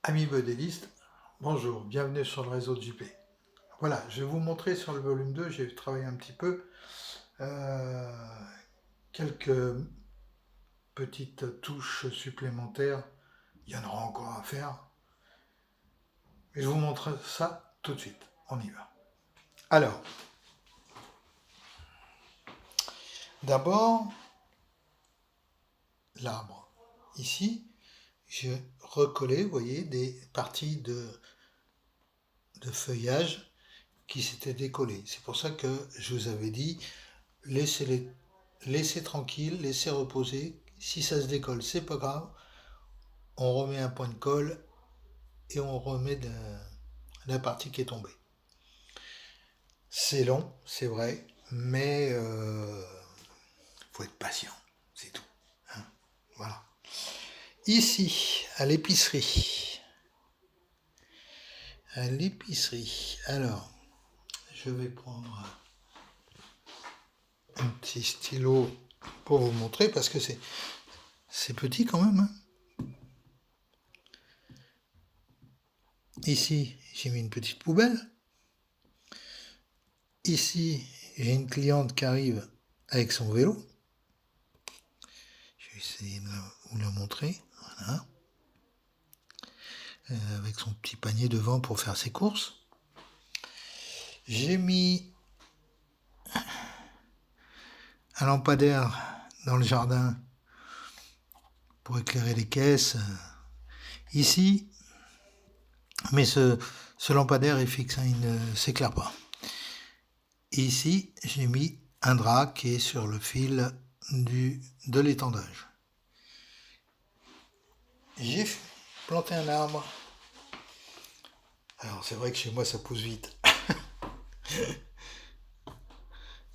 Amis modélistes, bonjour, bienvenue sur le réseau de JP. Voilà, je vais vous montrer sur le volume 2, j'ai travaillé un petit peu, euh, quelques petites touches supplémentaires, il y en aura encore à faire, mais je vous montre ça tout de suite, on y va. Alors, d'abord, l'arbre. Ici, j'ai recollé, vous voyez, des parties de feuillage qui s'étaient décollées. C'est pour ça que je vous avais dit, laissez tranquille, laissez reposer. Si ça se décolle, c'est pas grave. On remet un point de colle et on remet la partie qui est tombée. C'est long, c'est vrai, mais faut être patient, c'est tout. Hein, voilà. Ici, à l'épicerie. Alors, je vais prendre un petit stylo pour vous montrer parce que c'est petit quand même. Hein. Ici, j'ai mis une petite poubelle. Ici, j'ai une cliente qui arrive avec son vélo. Je vais essayer de vous la montrer. Voilà. Avec son petit panier devant pour faire ses courses. J'ai mis un lampadaire dans le jardin pour éclairer les caisses. Ici, mais ce lampadaire est fixe, hein, il ne s'éclaire pas. Et ici, j'ai mis un drap qui est sur le fil de l'étendage. J'ai planté un arbre. Alors c'est vrai que chez moi ça pousse vite.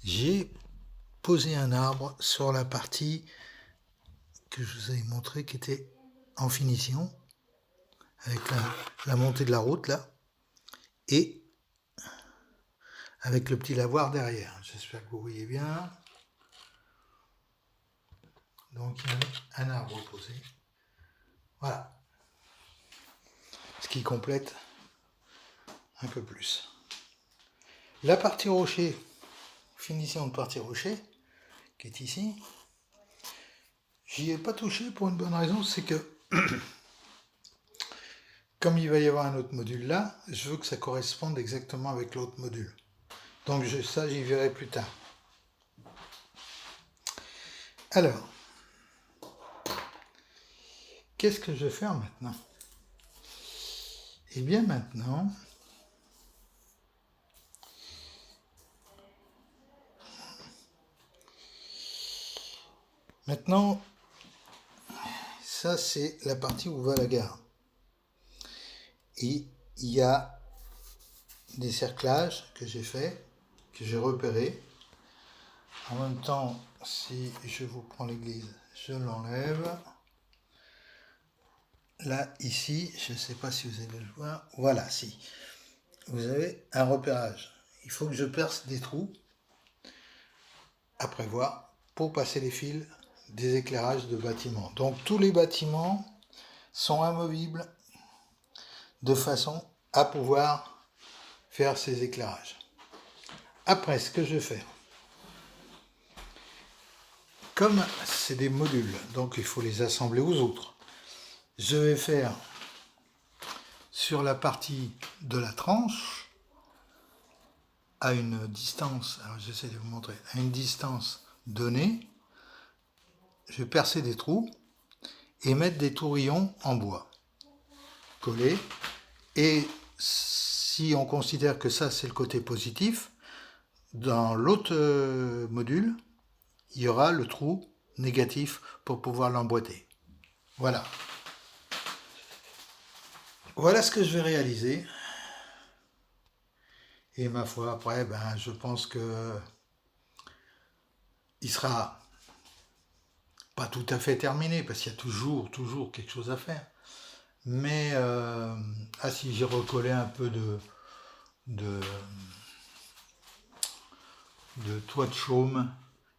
J'ai posé un arbre sur la partie que je vous avais montré qui était en finition, avec la montée de la route là, et avec le petit lavoir derrière. J'espère que vous voyez bien. Donc il y a un arbre posé. Voilà. Ce qui complète un peu plus. La partie rocher, finition de partie rocher, qui est ici, j'y ai pas touché pour une bonne raison, c'est que comme il va y avoir un autre module là, je veux que ça corresponde exactement avec l'autre module. Donc ça, j'y verrai plus tard. Alors, qu'est-ce que je vais faire maintenant? Eh bien maintenant, ça c'est la partie où va la gare. Et il y a des cerclages que j'ai fait, que j'ai repérés. En même temps, si je vous prends l'église, je l'enlève. Là, ici, je ne sais pas si vous allez le voir. Voilà, si. Vous avez un repérage. Il faut que je perce des trous à prévoir pour passer les fils des éclairages de bâtiments. Donc tous les bâtiments sont amovibles de façon à pouvoir faire ces éclairages. Après, ce que je fais, comme c'est des modules, donc il faut les assembler aux autres, je vais faire sur la partie de la tranche, à une distance, alors j'essaie de vous montrer, à une distance donnée, je vais percer des trous et mettre des tourillons en bois collés. Et si on considère que ça c'est le côté positif, dans l'autre module, il y aura le trou négatif pour pouvoir l'emboîter. Voilà. Voilà ce que je vais réaliser. Et ma foi, après, je pense que il sera pas tout à fait terminé, parce qu'il y a toujours quelque chose à faire. Mais, si j'ai recollé un peu de, de toit de chaume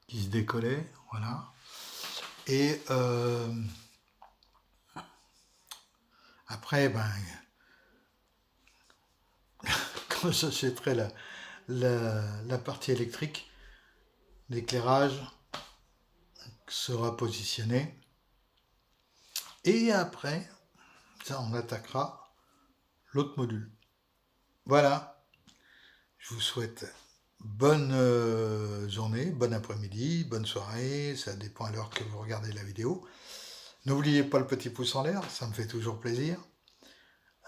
qui se décollait, voilà. Et Après, ben, quand j'achèterai la partie électrique, l'éclairage sera positionné. Et après, ça, on attaquera l'autre module. Voilà, je vous souhaite bonne journée, bon après-midi, bonne soirée, ça dépend à l'heure que vous regardez la vidéo. N'oubliez pas le petit pouce en l'air, ça me fait toujours plaisir.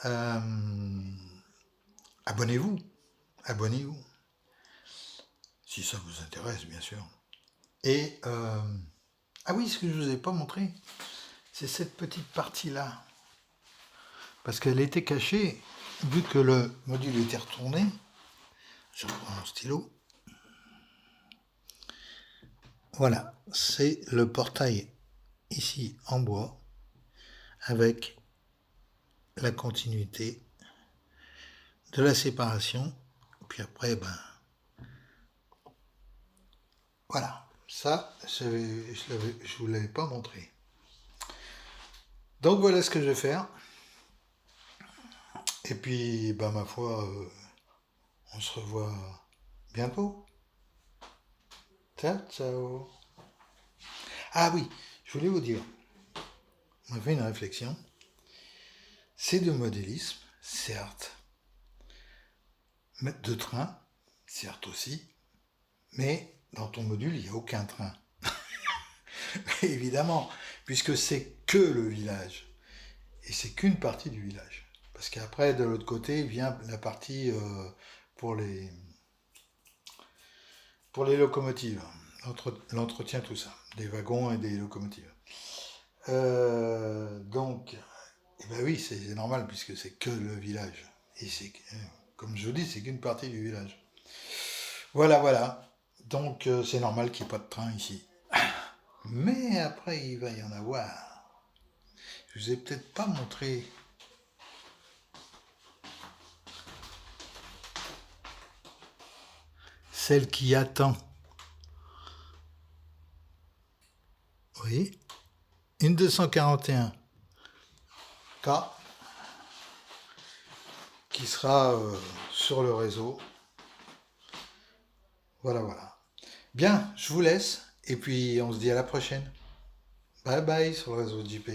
Euh, abonnez-vous, abonnez-vous, si ça vous intéresse, bien sûr. Et, ah oui, ce que je ne vous ai pas montré, c'est cette petite partie-là. Parce qu'elle était cachée, vu que le module était retourné. Je reprends mon stylo. Voilà, c'est le portail ici en bois, avec la continuité de la séparation. Puis après, ben, voilà. Ça, je ne vous l'avais pas montré. Donc voilà ce que je vais faire. Et puis, ben, ma foi, on se revoit bientôt. Ciao, ciao. Ah oui, je voulais vous dire, on a fait une réflexion. C'est du modélisme, certes, de train, certes aussi, mais dans ton module, il n'y a aucun train. Évidemment, puisque c'est que le village. Et c'est qu'une partie du village. Parce qu'après, de l'autre côté, vient la partie pour les, pour les locomotives. L'entretien, tout ça. Des wagons et des locomotives. Donc, eh ben oui, c'est normal, puisque c'est que le village. Et c'est, comme je vous dis, c'est qu'une partie du village. Voilà, voilà. Donc, c'est normal qu'il n'y ait pas de train ici. Mais après, il va y en avoir. Je vous ai peut-être pas montré. Celle qui attend. Oui. Une 241 K qui sera sur le réseau. Voilà, voilà. Bien, je vous laisse et puis on se dit à la prochaine. Bye bye sur le réseau JP.